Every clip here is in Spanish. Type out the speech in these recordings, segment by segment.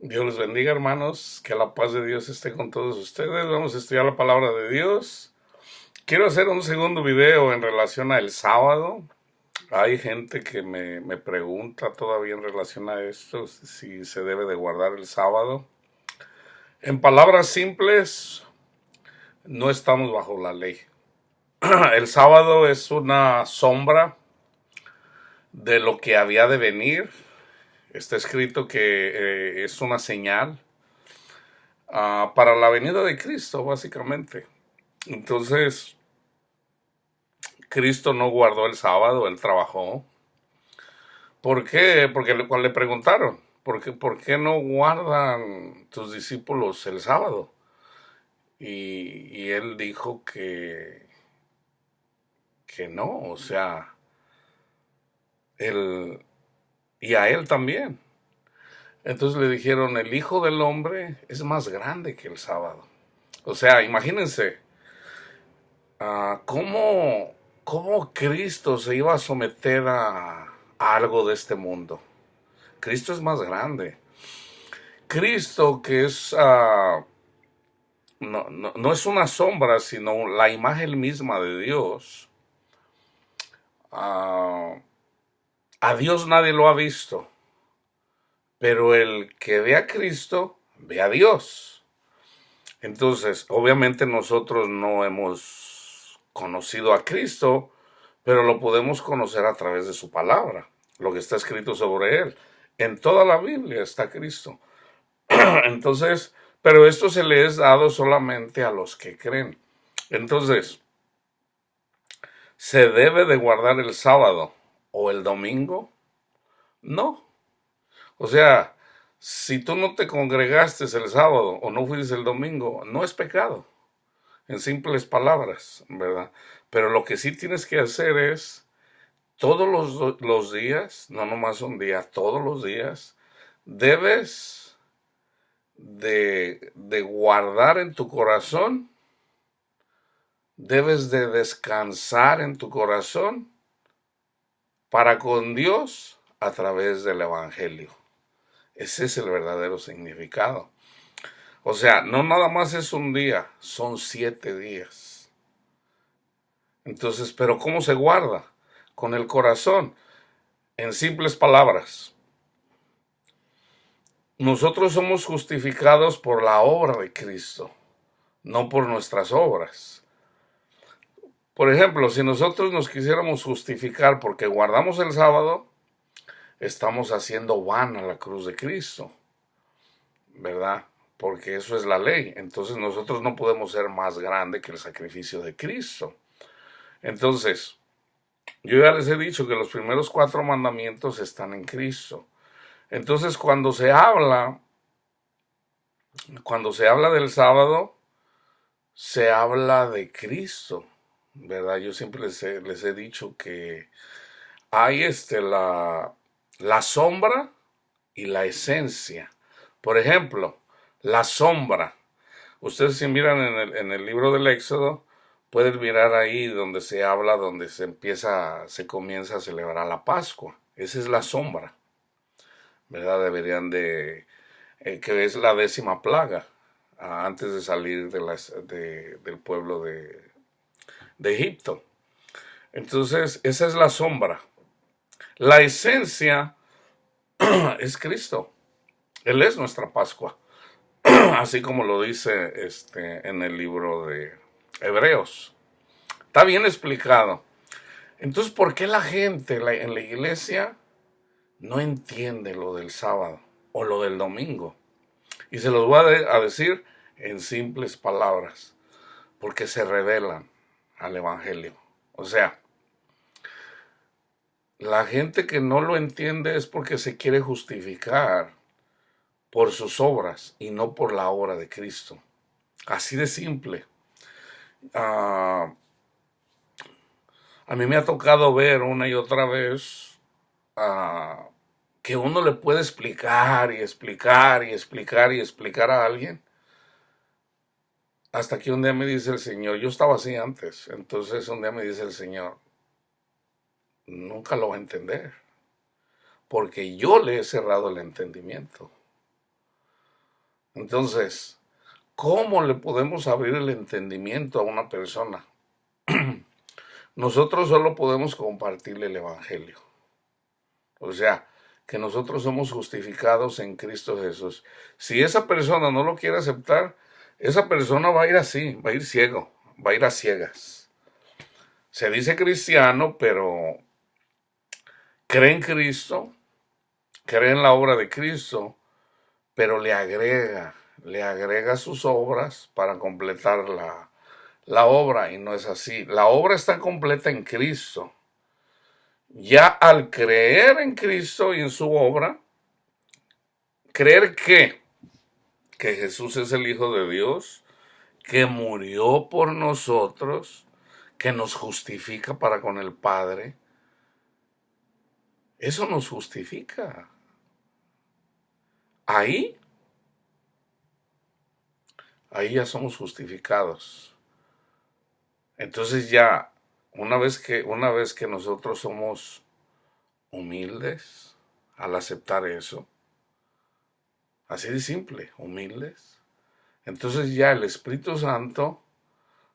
Dios les bendiga, hermanos. Que la paz de Dios esté con todos ustedes. Vamos a estudiar la palabra de Dios. Quiero hacer un segundo video en relación al sábado. Hay gente que me pregunta todavía en relación a esto, si se debe de guardar el sábado. En palabras simples, no estamos bajo la ley. El sábado es una sombra de lo que había de venir. Está escrito que es una señal para la venida de Cristo, básicamente. Entonces, Cristo no guardó el sábado, él trabajó. ¿Por qué? Porque cuando le preguntaron, ¿por qué no guardan tus discípulos el sábado? Y él dijo que no, o sea, él, y a él también. Entonces le dijeron, el Hijo del Hombre es más grande que el sábado. O sea, imagínense, ¿cómo, cómo Cristo se iba a someter a algo de este mundo? Cristo es más grande. Cristo, que es, no es una sombra, sino la imagen misma de Dios. Uh, a Dios nadie lo ha visto, pero el que ve a Cristo, ve a Dios. Entonces, obviamente nosotros no hemos conocido a Cristo, pero lo podemos conocer a través de su palabra, lo que está escrito sobre él. En toda la Biblia está Cristo. Entonces, pero esto se le es dado solamente a los que creen. Entonces, ¿se debe de guardar el sábado o el domingo? No. O sea, si tú no te congregaste el sábado o no fuiste el domingo, no es pecado, en simples palabras, ¿verdad? Pero lo que sí tienes que hacer es, todos los días, no nomás un día, todos los días, debes de guardar en tu corazón, debes de descansar en tu corazón para con Dios a través del Evangelio. Ese es el verdadero significado. O sea, no nada más es un día, son 7 días. Entonces, ¿pero cómo se guarda? Con el corazón, en simples palabras. Nosotros somos justificados por la obra de Cristo, no por nuestras obras. Por ejemplo, si nosotros nos quisiéramos justificar porque guardamos el sábado, estamos haciendo vana la cruz de Cristo, ¿verdad? Porque eso es la ley. Entonces nosotros no podemos ser más grande que el sacrificio de Cristo. Entonces, yo ya les he dicho que los primeros 4 mandamientos están en Cristo. Entonces, cuando se habla del sábado, se habla de Cristo, ¿verdad? Yo siempre les he dicho que hay la sombra y la esencia. Por ejemplo, la sombra. Ustedes si miran en el libro del Éxodo, pueden mirar ahí donde se habla, donde se comienza a celebrar la Pascua. Esa es la sombra, ¿verdad? Que es la 10ª plaga, antes de salir del pueblo de Egipto. Entonces, esa es la sombra. La esencia es Cristo. Él es nuestra Pascua, así como lo dice en el libro de Hebreos. Está bien explicado. Entonces, ¿por qué la gente en la iglesia no entiende lo del sábado o lo del domingo? Y se los voy a decir en simples palabras, porque se rebelan al Evangelio. O sea, la gente que no lo entiende es porque se quiere justificar por sus obras y no por la obra de Cristo. Así de simple. Uh, a mí me ha tocado ver una y otra vez que uno le puede explicar y explicar y explicar y explicar a alguien, hasta que un día me dice el Señor, yo estaba así antes, entonces un día me dice el Señor, nunca lo va a entender, porque yo le he cerrado el entendimiento. Entonces, ¿cómo le podemos abrir el entendimiento a una persona? Nosotros solo podemos compartirle el Evangelio. O sea, que nosotros somos justificados en Cristo Jesús. Si esa persona no lo quiere aceptar, esa persona va a ir así, va a ir ciego, va a ir a ciegas. Se dice cristiano, pero cree en Cristo, cree en la obra de Cristo, pero le agrega sus obras para completar la obra, y no es así. La obra está completa en Cristo. Ya al creer en Cristo y en su obra, creer que Jesús es el Hijo de Dios, que murió por nosotros, que nos justifica para con el Padre, eso nos justifica. Ahí, ahí ya somos justificados. Entonces ya, una vez que nosotros somos humildes al aceptar eso, así de simple, humildes, entonces ya el Espíritu Santo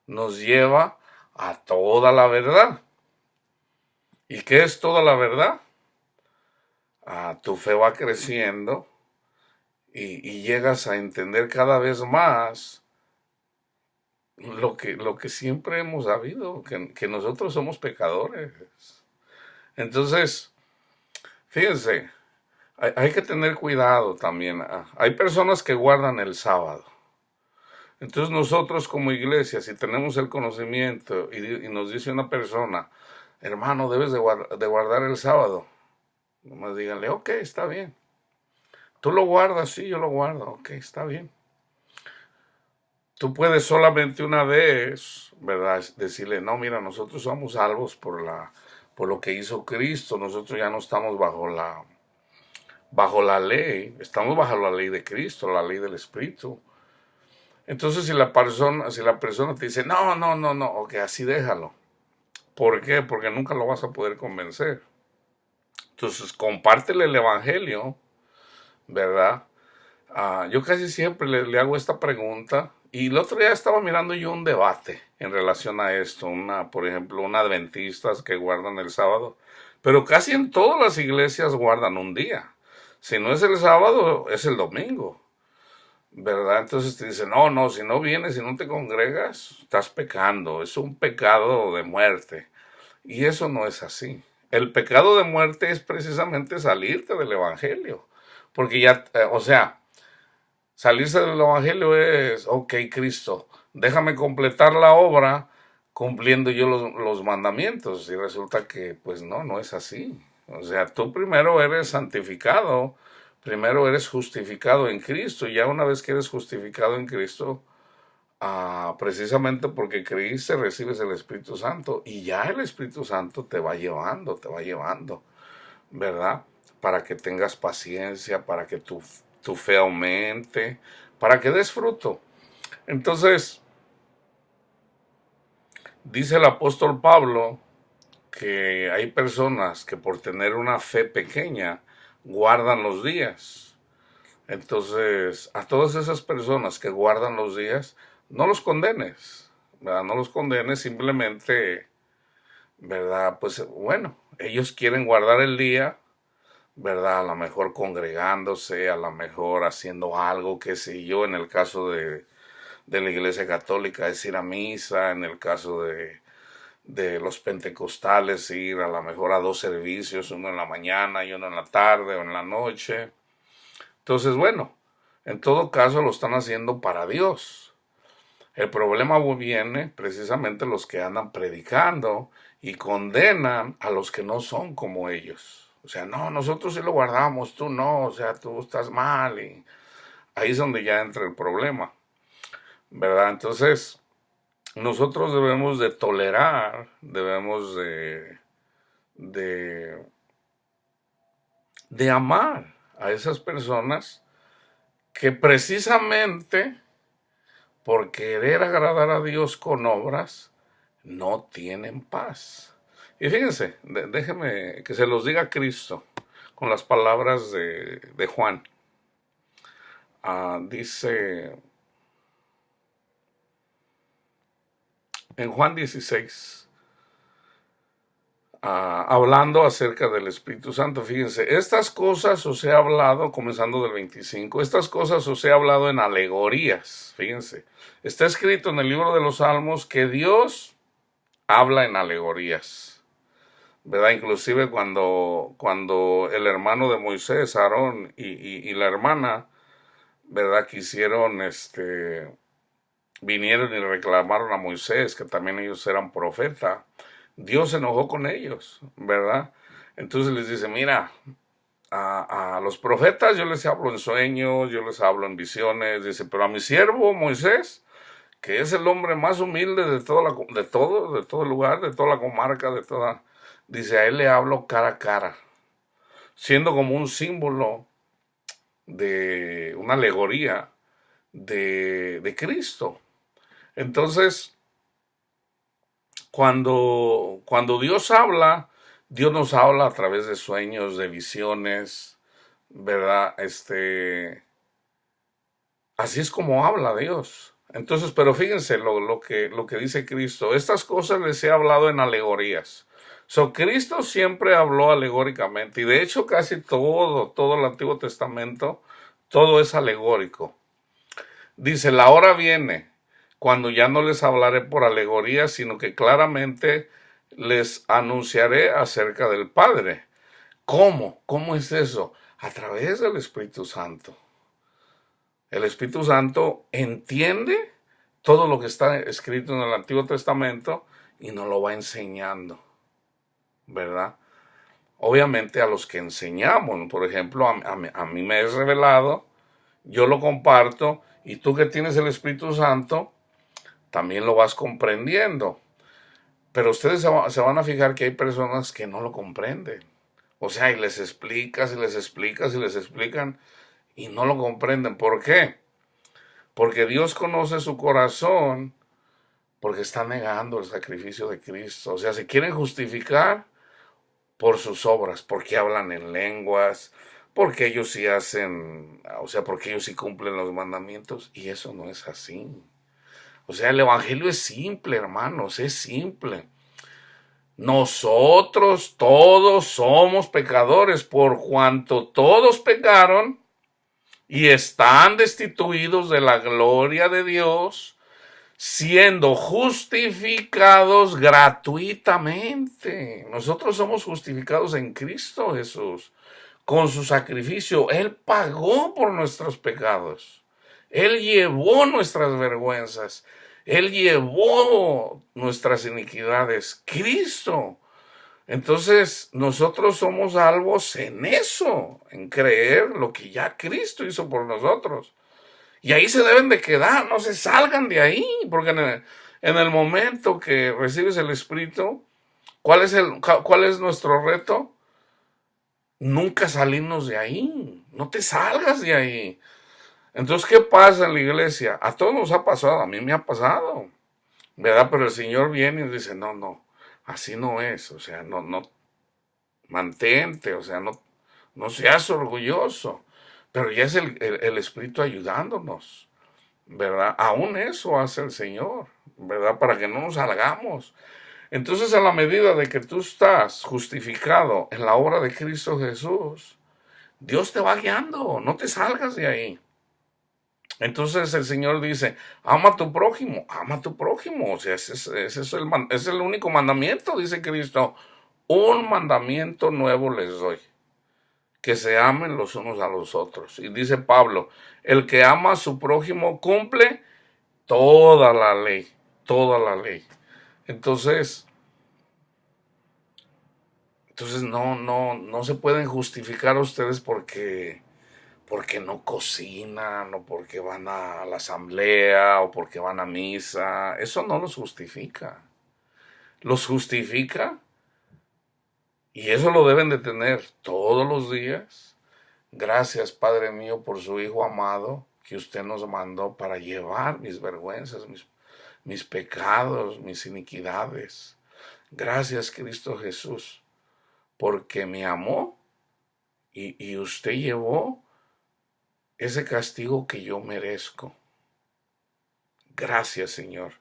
nos lleva a toda la verdad. ¿Y qué es toda la verdad? Tu fe va creciendo y llegas a entender cada vez más lo que siempre hemos sabido, que nosotros somos pecadores. Entonces, fíjense, hay que tener cuidado también. Hay personas que guardan el sábado. Entonces nosotros como iglesia, si tenemos el conocimiento y nos dice una persona, hermano, debes de guardar el sábado, nomás díganle, ok, está bien. Tú lo guardas, sí, yo lo guardo, ok, está bien. Tú puedes solamente una vez, ¿verdad? Decirle, no, mira, nosotros somos salvos por lo que hizo Cristo, nosotros ya no estamos bajo la ley, estamos bajo la ley de Cristo, la ley del Espíritu. Entonces, si la persona te dice, no, no, no, no, ok, así déjalo. ¿Por qué? Porque nunca lo vas a poder convencer. Entonces, compártele el Evangelio, ¿verdad? Yo casi siempre le hago esta pregunta, y el otro día estaba mirando yo un debate en relación a esto, por ejemplo, una adventistas que guardan el sábado, pero casi en todas las iglesias guardan un día. Si no es el sábado, es el domingo, ¿verdad? Entonces te dicen, no, no, si no vienes, si no te congregas, estás pecando, es un pecado de muerte. Y eso no es así. El pecado de muerte es precisamente salirte del Evangelio, porque ya, o sea, salirse del Evangelio es, ok, Cristo, déjame completar la obra cumpliendo yo los mandamientos. Y resulta que, pues no, no es así. O sea, tú primero eres santificado, primero eres justificado en Cristo. Y ya una vez que eres justificado en Cristo, precisamente porque creíste, recibes el Espíritu Santo. Y ya el Espíritu Santo te va llevando, ¿verdad? Para que tengas paciencia, para que tu fe aumente, para que des fruto. Entonces, dice el apóstol Pablo que hay personas que por tener una fe pequeña guardan los días. Entonces, a todas esas personas que guardan los días, no los condenes, ¿verdad? No los condenes, simplemente, ¿verdad? Pues bueno, ellos quieren guardar el día, ¿verdad? A lo mejor congregándose, a lo mejor haciendo algo, qué sé yo, en el caso de la Iglesia Católica es ir a misa, en el caso de los pentecostales ir a lo mejor a dos servicios, uno en la mañana y uno en la tarde o en la noche. Entonces, bueno, en todo caso lo están haciendo para Dios. El problema viene precisamente los que andan predicando y condenan a los que no son como ellos. O sea, no, nosotros sí lo guardamos, tú no, o sea, tú estás mal, y ahí es donde ya entra el problema, ¿verdad? Entonces, nosotros debemos de tolerar, debemos de, de amar a esas personas que precisamente por querer agradar a Dios con obras no tienen paz. Y fíjense, déjenme que se los diga Cristo con las palabras de Juan. Dice en Juan 16, hablando acerca del Espíritu Santo, fíjense, estas cosas os he hablado, comenzando del 25, estas cosas os he hablado en alegorías, fíjense, está escrito en el libro de los Salmos que Dios habla en alegorías, ¿verdad? Inclusive cuando el hermano de Moisés, Aarón, y la hermana, ¿verdad? Vinieron y reclamaron a Moisés, que también ellos eran profetas. Dios se enojó con ellos, ¿verdad? Entonces les dice, mira, a los profetas yo les hablo en sueños, yo les hablo en visiones, dice, pero a mi siervo Moisés, que es el hombre más humilde de todo el lugar, de toda la comarca, dice, a él le hablo cara a cara, siendo como un símbolo de una alegoría de Cristo. Entonces, cuando Dios habla, Dios nos habla a través de sueños, de visiones, ¿verdad? Así es como habla Dios. Entonces, pero fíjense lo que dice Cristo. Estas cosas les he hablado en alegorías. Cristo siempre habló alegóricamente y de hecho casi todo el Antiguo Testamento, todo es alegórico. Dice, la hora viene cuando ya no les hablaré por alegoría, sino que claramente les anunciaré acerca del Padre. ¿Cómo? ¿Cómo es eso? A través del Espíritu Santo. El Espíritu Santo entiende todo lo que está escrito en el Antiguo Testamento y nos lo va enseñando, ¿verdad? Obviamente a los que enseñamos, por ejemplo, a mí me es revelado, yo lo comparto y tú que tienes el Espíritu Santo, también lo vas comprendiendo. Pero ustedes se van a fijar que hay personas que no lo comprenden. O sea, y les explicas y les explicas y les explican y no lo comprenden. ¿Por qué? Porque Dios conoce su corazón porque está negando el sacrificio de Cristo. O sea, se quieren justificar por sus obras, porque hablan en lenguas, porque ellos sí hacen, o sea, porque ellos sí cumplen los mandamientos. Y eso no es así. O sea, el Evangelio es simple, hermanos, es simple. Nosotros todos somos pecadores, por cuanto todos pecaron y están destituidos de la gloria de Dios, siendo justificados gratuitamente. Nosotros somos justificados en Cristo Jesús, con su sacrificio. Él pagó por nuestros pecados. Él llevó nuestras vergüenzas. Él llevó nuestras iniquidades. Cristo. Entonces, nosotros somos salvos en eso, en creer lo que ya Cristo hizo por nosotros. Y ahí se deben de quedar, no se salgan de ahí, porque en el momento que recibes el Espíritu, ¿cuál es nuestro reto? Nunca salirnos de ahí, no te salgas de ahí. Entonces, ¿qué pasa en la iglesia? A todos nos ha pasado, a mí me ha pasado, ¿verdad? Pero el Señor viene y dice, no, no, así no es, o sea, no, mantente, o sea, no seas orgulloso, pero ya es el Espíritu ayudándonos, ¿verdad? Aún eso hace el Señor, ¿verdad? Para que no nos salgamos. Entonces, a la medida de que tú estás justificado en la obra de Cristo Jesús, Dios te va guiando, no te salgas de ahí. Entonces el Señor dice, ama a tu prójimo, ama a tu prójimo. O sea, es el único mandamiento, dice Cristo. Un mandamiento nuevo les doy, que se amen los unos a los otros. Y dice Pablo, el que ama a su prójimo cumple toda la ley, toda la ley. Entonces no se pueden justificar ustedes porque no cocinan o porque van a la asamblea o porque van a misa. Eso no los justifica. Los justifica, y eso lo deben de tener todos los días. Gracias, Padre mío, por su Hijo amado que usted nos mandó para llevar mis vergüenzas, mis pecados, mis iniquidades. Gracias, Cristo Jesús, porque me amó y usted llevó ese castigo que yo merezco. Gracias, Señor.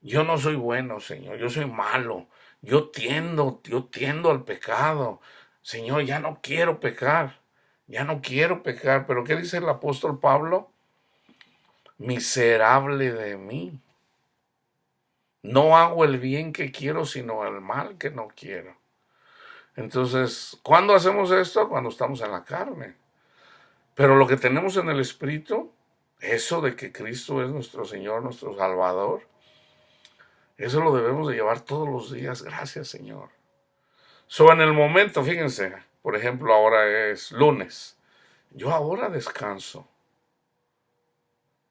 Yo no soy bueno, Señor, yo soy malo. Yo tiendo al pecado. Señor, ya no quiero pecar. Ya no quiero pecar. Pero ¿qué dice el apóstol Pablo? Miserable de mí. No hago el bien que quiero, sino el mal que no quiero. Entonces, ¿cuándo hacemos esto? Cuando estamos en la carne. Pero lo que tenemos en el Espíritu, eso de que Cristo es nuestro Señor, nuestro Salvador, eso lo debemos de llevar todos los días. Gracias, Señor. En el momento, fíjense, por ejemplo, ahora es lunes. Yo ahora descanso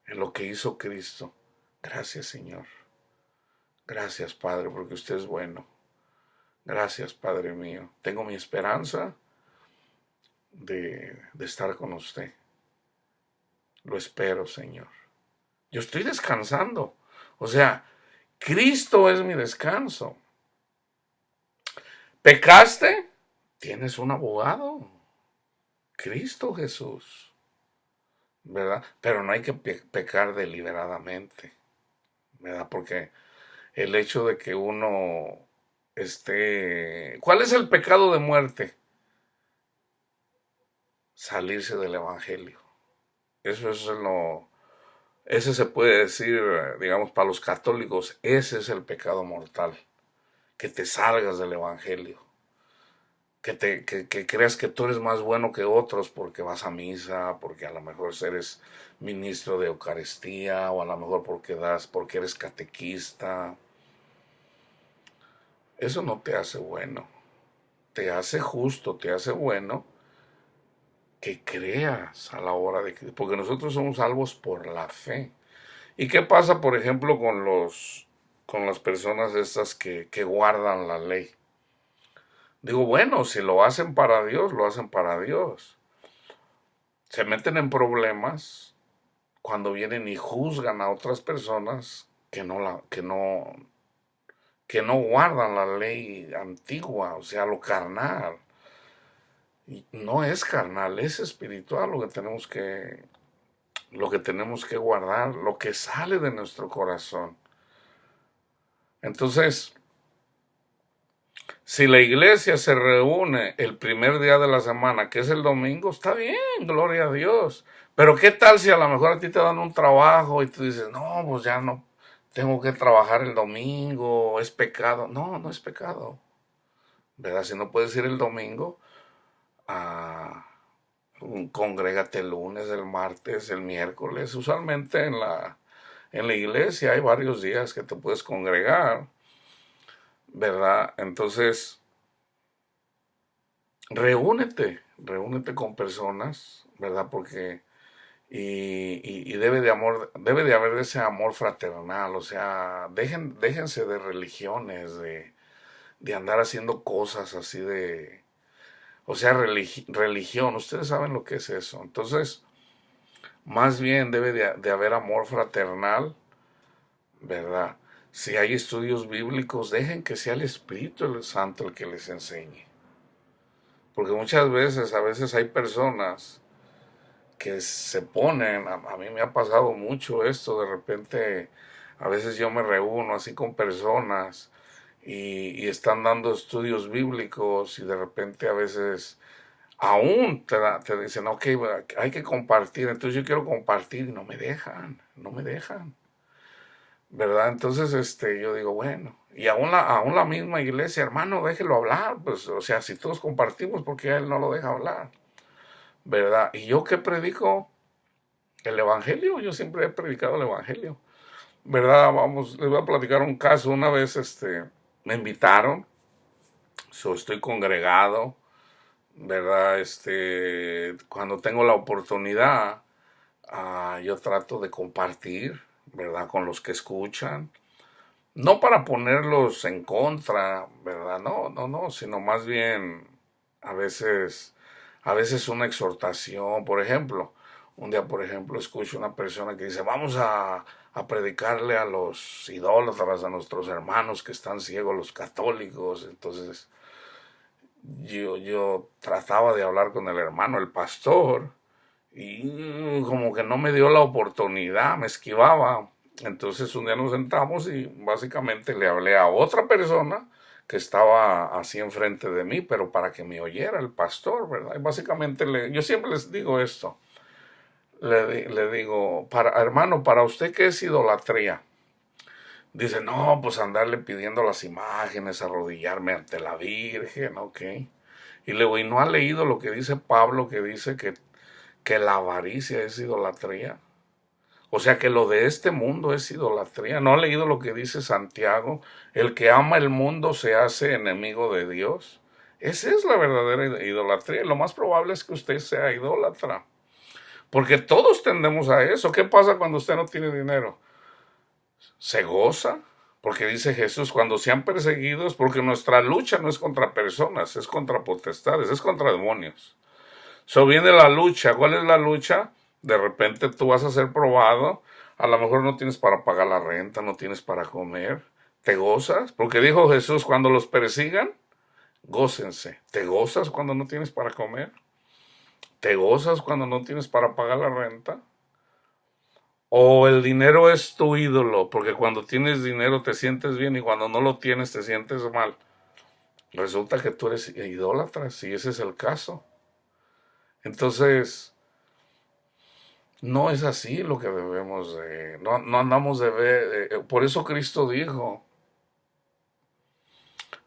en lo que hizo Cristo. Gracias, Señor. Gracias, Padre, porque usted es bueno. Gracias, Padre mío. Tengo mi esperanza de estar con usted. Lo espero, Señor. Yo estoy descansando. O sea, Cristo es mi descanso. ¿Pecaste? Tienes un abogado. Cristo Jesús. ¿Verdad? Pero no hay que pecar deliberadamente. ¿Verdad? Porque el hecho de que uno esté... ¿Cuál es el pecado de muerte? Salirse del Evangelio. Eso es lo... Ese se puede decir, digamos, para los católicos, ese es el pecado mortal. Que te salgas del Evangelio. Que creas que tú eres más bueno que otros porque vas a misa, porque a lo mejor eres ministro de Eucaristía, o a lo mejor porque eres catequista. Eso no te hace bueno. Te hace justo, te hace bueno que creas a la hora de que, porque nosotros somos salvos por la fe. ¿Y qué pasa, por ejemplo, con las personas estas que guardan la ley? Digo, bueno, si lo hacen para Dios, lo hacen para Dios. Se meten en problemas cuando vienen y juzgan a otras personas que no guardan la ley antigua, o sea, lo carnal. Y no es carnal, es espiritual lo que tenemos que guardar, lo que sale de nuestro corazón. Entonces, si la iglesia se reúne el primer día de la semana, que es el domingo, está bien, gloria a Dios. Pero ¿qué tal si a lo mejor a ti te dan un trabajo y tú dices, no, pues ya no tengo que trabajar el domingo, es pecado? No, no es pecado. ¿Verdad? Si no puedes ir el domingo, ah, congrégate el lunes, el martes, el miércoles. Usualmente en la iglesia hay varios días que te puedes congregar, ¿verdad? Entonces, reúnete con personas, ¿verdad? Porque y debe de haber ese amor fraternal, o sea, déjense de religiones, de andar haciendo cosas así o sea, religión, ustedes saben lo que es eso. Entonces, más bien debe de haber amor fraternal, ¿verdad? Si hay estudios bíblicos, dejen que sea el Espíritu Santo el que les enseñe. Porque a veces hay personas que se ponen, a mí me ha pasado mucho esto, de repente, a veces yo me reúno así con personas y están dando estudios bíblicos y de repente a veces aún te dicen, ok, hay que compartir, entonces yo quiero compartir y no me dejan, ¿verdad? Entonces, yo digo, bueno, y aún la misma iglesia, hermano, déjelo hablar, pues, o sea, si todos compartimos, ¿por qué él no lo deja hablar? ¿Verdad? Y yo que predico el Evangelio, yo siempre he predicado el Evangelio, ¿verdad? Vamos, les voy a platicar un caso. Una vez, me invitaron, estoy congregado, ¿verdad? Cuando tengo la oportunidad, yo trato de compartir, ¿verdad? Con los que escuchan, no para ponerlos en contra, ¿verdad? No, no, no, sino más bien a veces, a veces una exhortación. Por ejemplo, un día, por ejemplo, escucho una persona que dice, vamos a predicarle a los idólatras, a nuestros hermanos que están ciegos, los católicos. Entonces, yo trataba de hablar con el hermano, el pastor, y como que no me dio la oportunidad, me esquivaba. Entonces un día nos sentamos y básicamente le hablé a otra persona que estaba así enfrente de mí, pero para que me oyera el pastor, ¿verdad? Y básicamente yo siempre les digo esto, le digo, hermano, para usted, ¿qué es idolatría? Dice, no, pues andarle pidiendo las imágenes, arrodillarme ante la Virgen, ok. Y le digo, ¿y no ha leído lo que dice Pablo, que dice que la avaricia es idolatría? O sea que lo de este mundo es idolatría. ¿No ha leído lo que dice Santiago? El que ama el mundo se hace enemigo de Dios. Esa es la verdadera idolatría. Lo más probable es que usted sea idólatra. Porque todos tendemos a eso. ¿Qué pasa cuando usted no tiene dinero? Se goza. Porque dice Jesús, cuando sean perseguidos, porque nuestra lucha no es contra personas, es contra potestades, es contra demonios. Viene la lucha. ¿Cuál es la lucha? De repente tú vas a ser probado. A lo mejor no tienes para pagar la renta, no tienes para comer. ¿Te gozas? Porque dijo Jesús, cuando los persigan, gócense. ¿Te gozas cuando no tienes para comer? ¿Te gozas cuando no tienes para pagar la renta? ¿O el dinero es tu ídolo? Porque cuando tienes dinero te sientes bien y cuando no lo tienes te sientes mal. Resulta que tú eres idólatra, si ese es el caso. Entonces, no es así lo que debemos de, no andamos de ver, por eso Cristo dijo,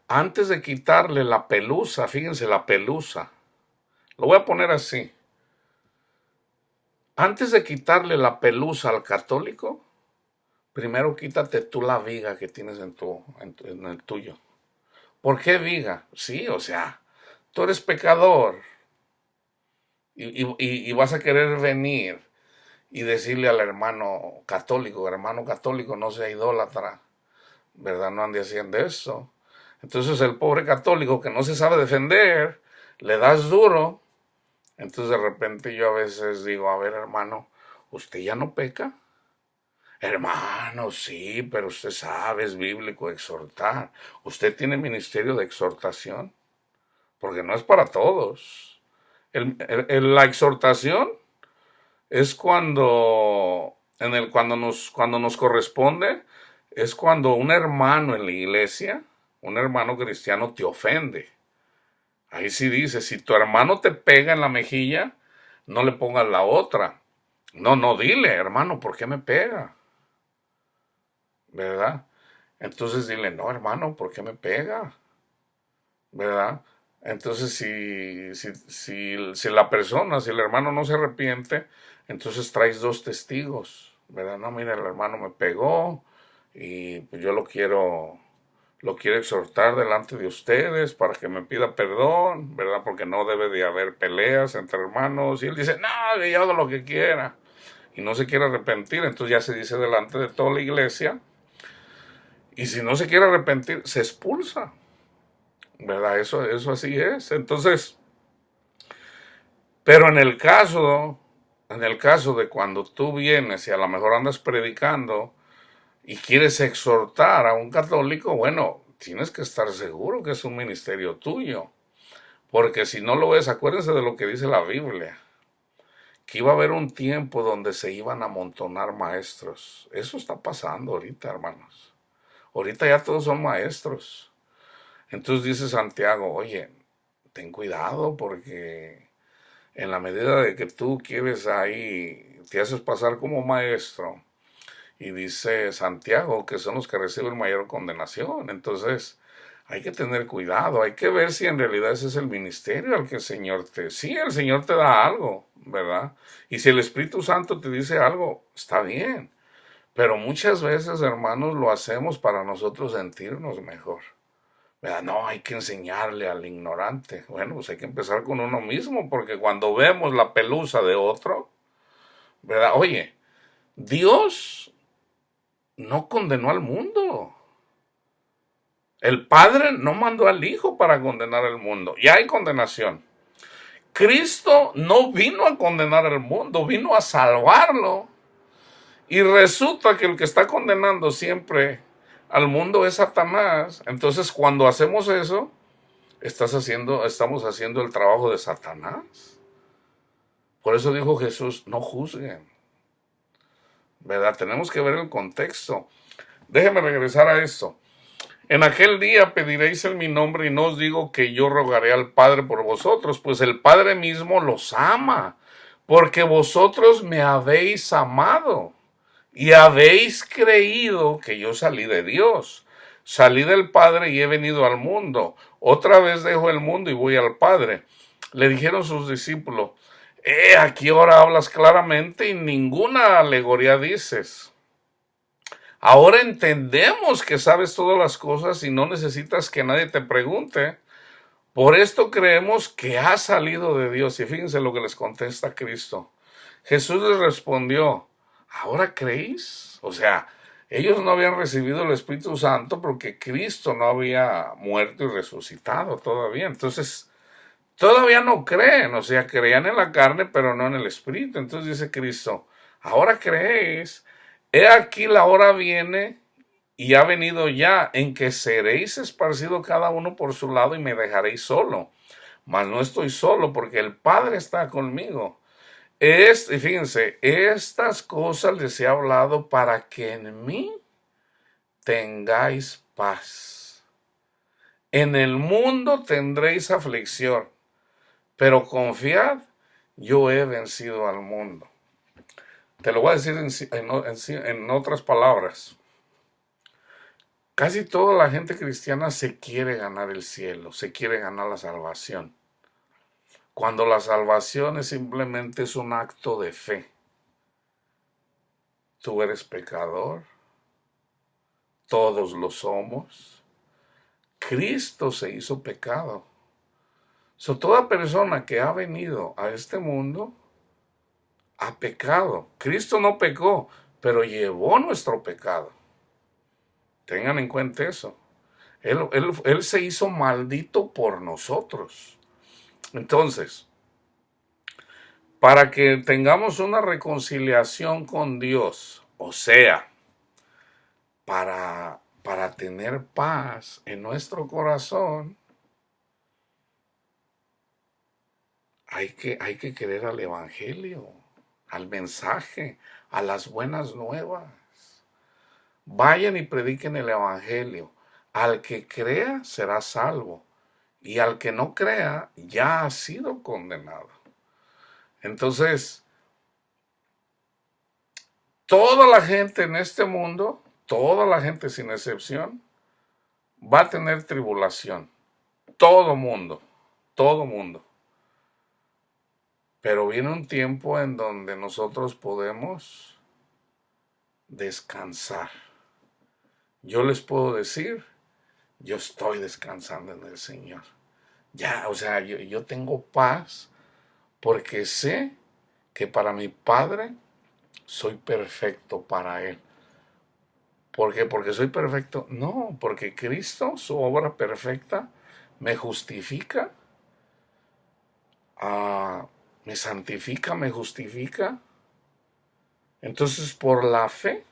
antes de quitarle la pelusa, fíjense la pelusa, lo voy a poner así, antes de quitarle la pelusa al católico, primero quítate tú la viga que tienes en el tuyo. ¿Por qué viga? Sí, o sea, tú eres pecador y vas a querer venir y decirle al hermano católico, no sea idólatra, ¿verdad? No ande haciendo eso. Entonces el pobre católico que no se sabe defender, le das duro. Entonces de repente yo a veces digo, a ver hermano, ¿usted ya no peca? Hermano, sí, pero usted sabe, es bíblico exhortar. ¿Usted tiene ministerio de exhortación? Porque no es para todos. La exhortación es cuando nos corresponde, es cuando un hermano en la iglesia, un hermano cristiano te ofende. Ahí sí dice, si tu hermano te pega en la mejilla, no le pongas la otra. No, dile, hermano, ¿por qué me pega? ¿Verdad? Entonces dile, no, hermano, ¿por qué me pega? ¿Verdad? Entonces, si la persona, si el hermano no se arrepiente, entonces traes dos testigos, ¿verdad? No, mira, el hermano me pegó y pues yo lo quiero exhortar delante de ustedes para que me pida perdón, ¿verdad? Porque no debe de haber peleas entre hermanos. Y él dice, no, yo hago lo que quiera. Y no se quiere arrepentir, entonces ya se dice delante de toda la iglesia. Y si no se quiere arrepentir, se expulsa. ¿Verdad? Eso así es. Entonces, pero en el caso de cuando tú vienes y a lo mejor andas predicando y quieres exhortar a un católico, bueno, tienes que estar seguro que es un ministerio tuyo. Porque si no lo es, acuérdense de lo que dice la Biblia, que iba a haber un tiempo donde se iban a amontonar maestros. Eso está pasando ahorita, hermanos. Ahorita ya todos son maestros. Entonces dice Santiago, oye, ten cuidado porque en la medida de que tú quieres ahí, te haces pasar como maestro, y dice Santiago que son los que reciben mayor condenación. Entonces hay que tener cuidado, hay que ver si en realidad ese es el ministerio al que sí, el Señor te da algo, ¿verdad? Y si el Espíritu Santo te dice algo, está bien. Pero muchas veces, hermanos, lo hacemos para nosotros sentirnos mejor. ¿Verdad? No, hay que enseñarle al ignorante. Bueno, pues hay que empezar con uno mismo, porque cuando vemos la pelusa de otro, ¿verdad? Oye, Dios no condenó al mundo. El Padre no mandó al Hijo para condenar al mundo. Ya hay condenación. Cristo no vino a condenar al mundo, vino a salvarlo. Y resulta que el que está condenando siempre al mundo es Satanás. Entonces, cuando hacemos eso, estamos haciendo el trabajo de Satanás. Por eso dijo Jesús, no juzguen, ¿verdad? Tenemos que ver el contexto. Déjeme regresar a esto. En aquel día pediréis en mi nombre y no os digo que yo rogaré al Padre por vosotros, pues el Padre mismo los ama, porque vosotros me habéis amado y habéis creído que yo salí de Dios. Salí del Padre y he venido al mundo. Otra vez dejo el mundo y voy al Padre. Le dijeron sus discípulos, aquí ahora hablas claramente y ninguna alegoría dices. Ahora entendemos que sabes todas las cosas y no necesitas que nadie te pregunte. Por esto creemos que has salido de Dios. Y fíjense lo que les contesta Cristo. Jesús les respondió, ¿ahora creéis? O sea, ellos no habían recibido el Espíritu Santo porque Cristo no había muerto y resucitado todavía. Entonces, todavía no creen. O sea, creían en la carne, pero no en el Espíritu. Entonces dice Cristo, ¿ahora creéis? He aquí la hora viene y ha venido ya en que seréis esparcidos cada uno por su lado y me dejaréis solo. Mas no estoy solo porque el Padre está conmigo. Y fíjense, estas cosas les he hablado para que en mí tengáis paz. En el mundo tendréis aflicción, pero confiad, yo he vencido al mundo. Te lo voy a decir en otras palabras. Casi toda la gente cristiana se quiere ganar el cielo, se quiere ganar la salvación. Cuando la salvación simplemente es un acto de fe. Tú eres pecador, todos lo somos. Cristo se hizo pecado. Toda persona que ha venido a este mundo ha pecado. Cristo no pecó, pero llevó nuestro pecado. Tengan en cuenta eso. Él se hizo maldito por nosotros. Entonces, para que tengamos una reconciliación con Dios, o sea, para tener paz en nuestro corazón, hay que creer al Evangelio, al mensaje, a las buenas nuevas. Vayan y prediquen el Evangelio. Al que crea será salvo, y al que no crea ya ha sido condenado. Entonces, toda la gente en este mundo, toda la gente sin excepción, va a tener tribulación. Todo mundo, todo mundo. Pero viene un tiempo en donde nosotros podemos descansar. Yo les puedo decir, yo estoy descansando en el Señor. Ya, o sea, yo tengo paz porque sé que para mi Padre soy perfecto para Él. ¿Por qué? ¿Porque soy perfecto? No, porque Cristo, su obra perfecta, me justifica, me santifica, me justifica. Entonces, por la fe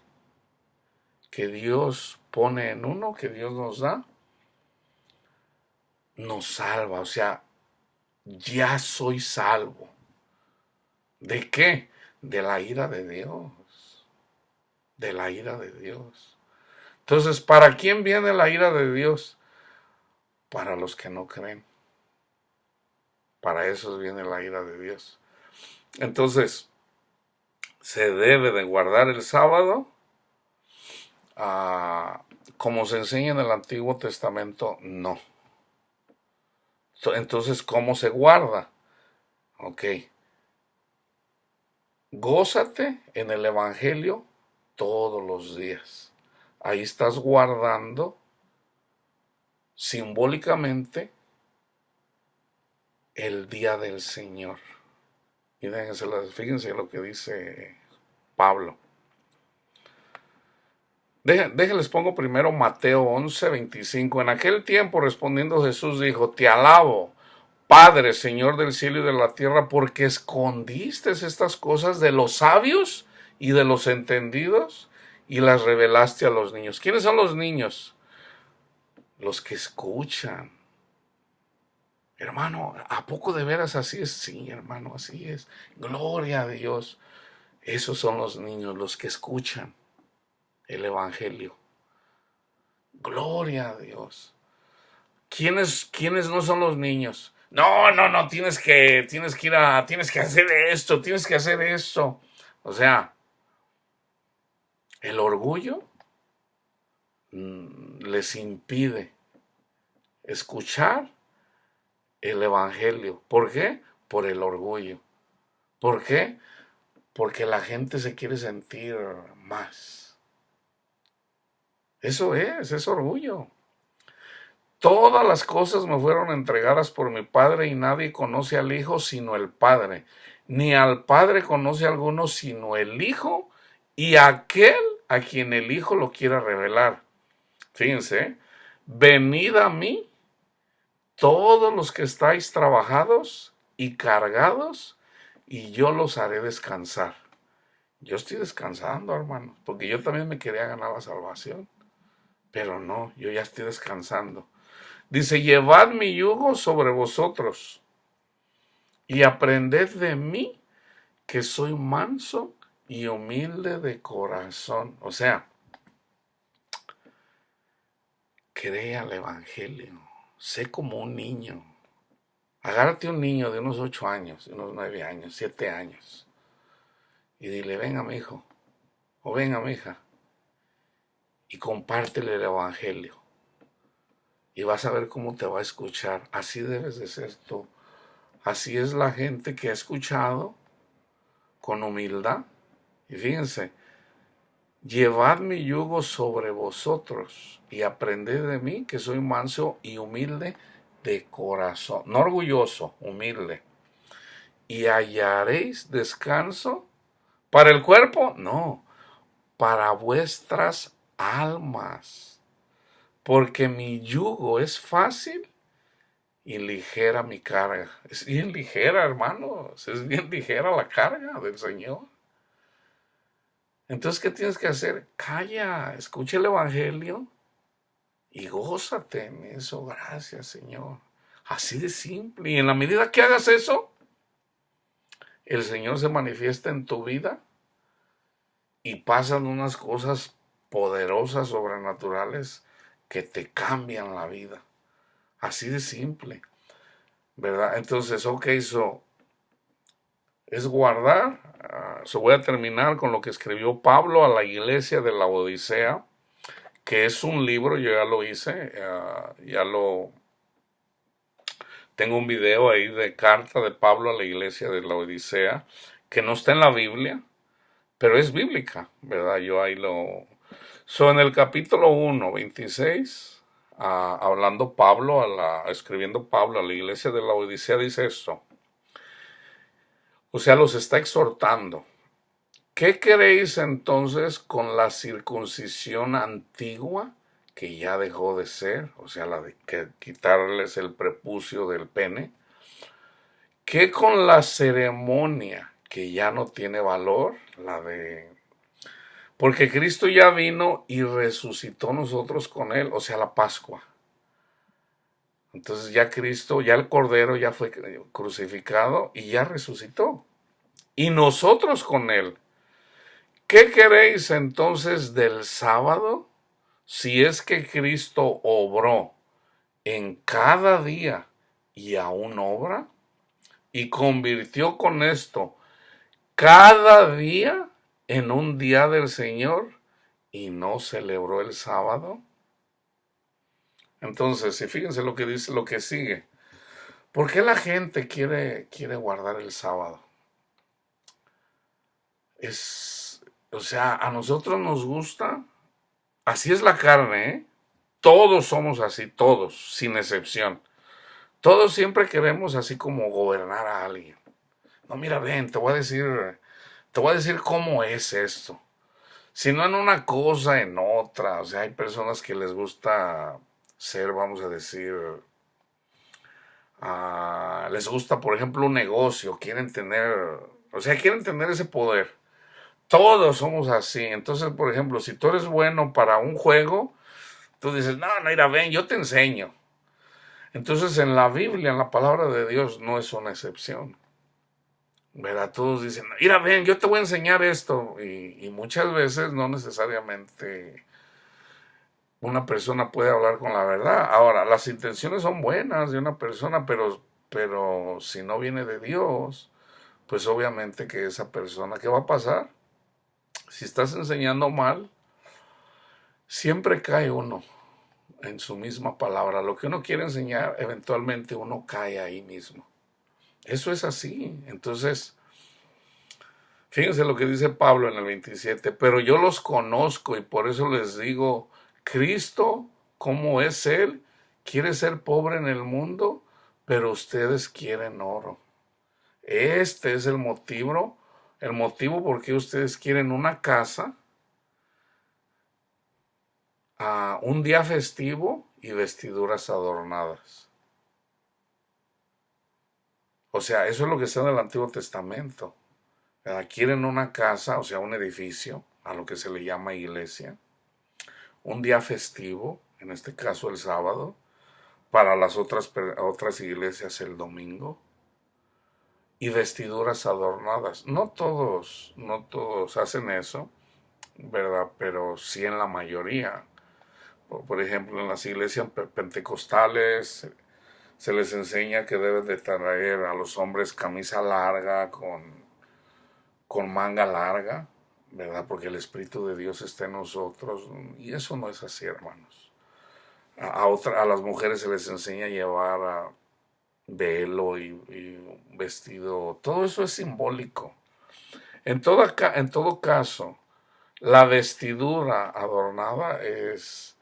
que Dios pone en uno, que Dios nos da, nos salva. O sea, ya soy salvo. ¿De qué? De la ira de Dios. De la ira de Dios. Entonces, ¿para quién viene la ira de Dios? Para los que no creen. Para esos viene la ira de Dios. Entonces, se debe de guardar el sábado, como se enseña en el Antiguo Testamento, no. Entonces, ¿cómo se guarda? Ok. Gózate en el Evangelio todos los días. Ahí estás guardando simbólicamente el día del Señor. Y fíjense lo que dice Pablo. Déjenles pongo primero Mateo 11:25. En aquel tiempo respondiendo Jesús dijo, te alabo, Padre, Señor del cielo y de la tierra, porque escondiste estas cosas de los sabios y de los entendidos y las revelaste a los niños. ¿Quiénes son los niños? Los que escuchan Hermano, ¿a poco de veras así es? Sí, hermano, así es. Gloria a Dios. Esos son los niños, los que escuchan el Evangelio. Gloria a Dios. ¿Quiénes no son los niños? No, no, no, tienes que hacer esto, tienes que hacer esto. O sea, el orgullo les impide escuchar el Evangelio. ¿Por qué? Por el orgullo. ¿Por qué? Porque la gente se quiere sentir más. Eso es orgullo. Todas las cosas me fueron entregadas por mi Padre y nadie conoce al Hijo sino el Padre. Ni al Padre conoce a alguno sino el Hijo y aquel a quien el Hijo lo quiera revelar. Fíjense, venid a mí todos los que estáis trabajados y cargados y yo los haré descansar. Yo estoy descansando, hermano, porque yo también me quería ganar la salvación, pero no, yo ya estoy descansando. Dice, llevad mi yugo sobre vosotros y aprended de mí, que soy manso y humilde de corazón. O sea, crea el Evangelio, sé como un niño. Agárrate un niño de unos 8 años, de unos 9 años, 7 años, y dile, venga mi hijo, o venga mi hija, y compártele el Evangelio. Y vas a ver cómo te va a escuchar. Así debes de ser tú. Así es la gente que ha escuchado con humildad. Y fíjense, llevad mi yugo sobre vosotros y aprended de mí, que soy manso y humilde de corazón. No orgulloso, humilde. Y hallaréis descanso para el cuerpo, no, para vuestras almas. Porque mi yugo es fácil y ligera mi carga. Es bien ligera, hermanos. Es bien ligera la carga del Señor. Entonces, ¿qué tienes que hacer? Calla, escucha el Evangelio y gózate en eso. Gracias, Señor. Así de simple. Y en la medida que hagas eso, el Señor se manifiesta en tu vida y pasan unas cosas poderosas, sobrenaturales, que te cambian la vida. Así de simple, ¿verdad? Entonces, ok, es guardar. Voy a terminar con lo que escribió Pablo a la iglesia de la Odisea, que es un libro, yo ya lo hice, tengo un video ahí de carta de Pablo a la iglesia de la Odisea, que no está en la Biblia, pero es bíblica, ¿verdad? Yo ahí en el capítulo 1, 26, escribiendo Pablo a la iglesia de la Odisea, dice esto. O sea, los está exhortando. ¿Qué queréis entonces con la circuncisión antigua, que ya dejó de ser? O sea, la de quitarles el prepucio del pene. ¿Qué con la ceremonia, que ya no tiene valor? Porque Cristo ya vino y resucitó nosotros con él, o sea, la Pascua. Entonces ya Cristo, ya el Cordero ya fue crucificado y ya resucitó. Y nosotros con él. ¿Qué queréis entonces del sábado? Si es que Cristo obró en cada día y aún obra, y convirtió con esto cada día en un día del Señor y no celebró el sábado. Entonces, y fíjense lo que dice, lo que sigue. ¿Por qué la gente quiere guardar el sábado? O sea, a nosotros nos gusta, así es la carne, ¿eh? Todos somos así, todos, sin excepción. Todos siempre queremos así como gobernar a alguien. No, mira, ven, te voy a decir cómo es esto. Si no en una cosa, en otra. O sea, hay personas que les gusta ser, vamos a decir, les gusta, por ejemplo, un negocio, quieren tener ese poder. Todos somos así. Entonces, por ejemplo, si tú eres bueno para un juego, tú dices, no, mira, ven, yo te enseño. Entonces en la Biblia, en la palabra de Dios, no es una excepción. ¿Verdad? Todos dicen, mira, ven, yo te voy a enseñar esto. Y muchas veces no necesariamente una persona puede hablar con la verdad. Ahora, las intenciones son buenas de una persona, pero si no viene de Dios, pues obviamente que esa persona, ¿qué va a pasar? Si estás enseñando mal, siempre cae uno en su misma palabra. Lo que uno quiere enseñar, eventualmente uno cae ahí mismo. Eso es así. Entonces, fíjense lo que dice Pablo en el 27, pero yo los conozco y por eso les digo, Cristo, ¿cómo es Él? Quiere ser pobre en el mundo, pero ustedes quieren oro. Este es el motivo por qué ustedes quieren una casa, un día festivo y vestiduras adornadas. O sea, eso es lo que está en el Antiguo Testamento. Quieren una casa, o sea, un edificio, a lo que se le llama iglesia, un día festivo, en este caso el sábado, para las otras iglesias el domingo, y vestiduras adornadas. No todos hacen eso, ¿verdad? Pero sí en la mayoría. Por ejemplo, en las iglesias pentecostales se les enseña que deben de traer a los hombres camisa larga con manga larga, ¿verdad? Porque el Espíritu de Dios está en nosotros. Y eso no es así, hermanos. A las mujeres se les enseña a llevar velo y vestido. Todo eso es simbólico. En todo caso, la vestidura adornada es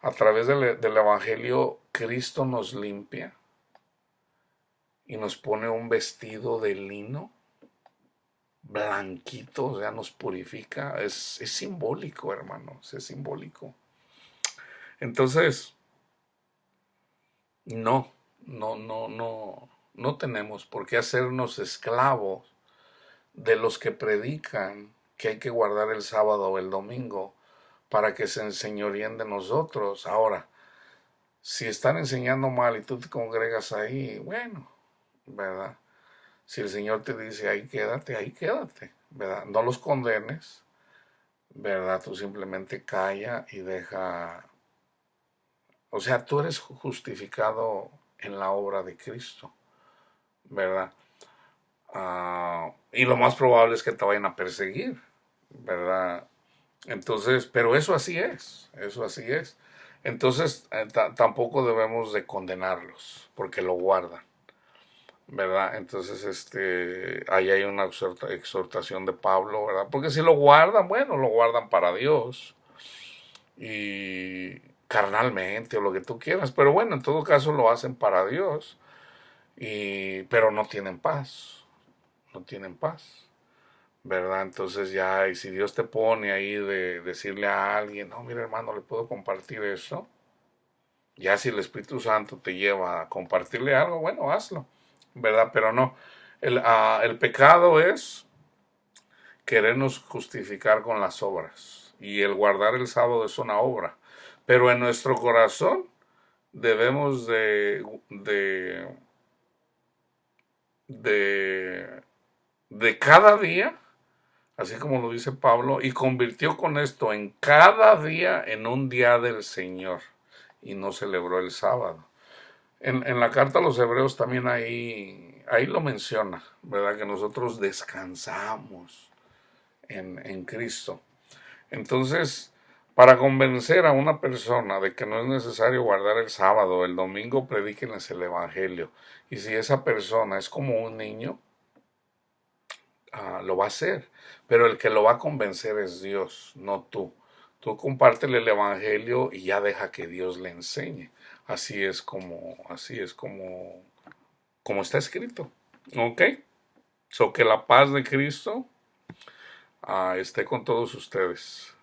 a través del Evangelio, Cristo nos limpia y nos pone un vestido de lino blanquito, o sea, nos purifica. Es simbólico, hermanos, es simbólico. Entonces, no, no tenemos por qué hacernos esclavos de los que predican que hay que guardar el sábado o el domingo para que se enseñoríen de nosotros. Ahora, si están enseñando mal y tú te congregas ahí, bueno, ¿verdad? Si el Señor te dice ahí quédate, ¿verdad? No los condenes, ¿verdad? Tú simplemente calla y deja. O sea, tú eres justificado en la obra de Cristo, ¿verdad? Y lo más probable es que te vayan a perseguir, ¿verdad? Entonces, pero eso así es. Entonces, tampoco debemos de condenarlos, porque lo guardan, ¿verdad? Entonces, ahí hay una exhortación de Pablo, ¿verdad? Porque si lo guardan, bueno, lo guardan para Dios y carnalmente o lo que tú quieras, pero bueno, en todo caso lo hacen para Dios, pero no tienen paz, no tienen paz. ¿Verdad? Entonces ya, y si Dios te pone ahí de decirle a alguien, no, mira hermano, le puedo compartir eso, ya si el Espíritu Santo te lleva a compartirle algo, bueno, hazlo, ¿verdad? Pero no, el pecado es querernos justificar con las obras, y el guardar el sábado es una obra, pero en nuestro corazón debemos de, de cada día, así como lo dice Pablo, y convirtió con esto en cada día en un día del Señor, y no celebró el sábado. En la carta a los Hebreos también ahí lo menciona, ¿verdad? Que nosotros descansamos en Cristo. Entonces, para convencer a una persona de que no es necesario guardar el sábado, el domingo, predíquenles el Evangelio. Y si esa persona es como un niño, lo va a hacer, pero el que lo va a convencer es Dios, no tú. Tú compártele el evangelio y ya deja que Dios le enseñe. Como está escrito. ¿Ok? So que la paz de Cristo esté con todos ustedes.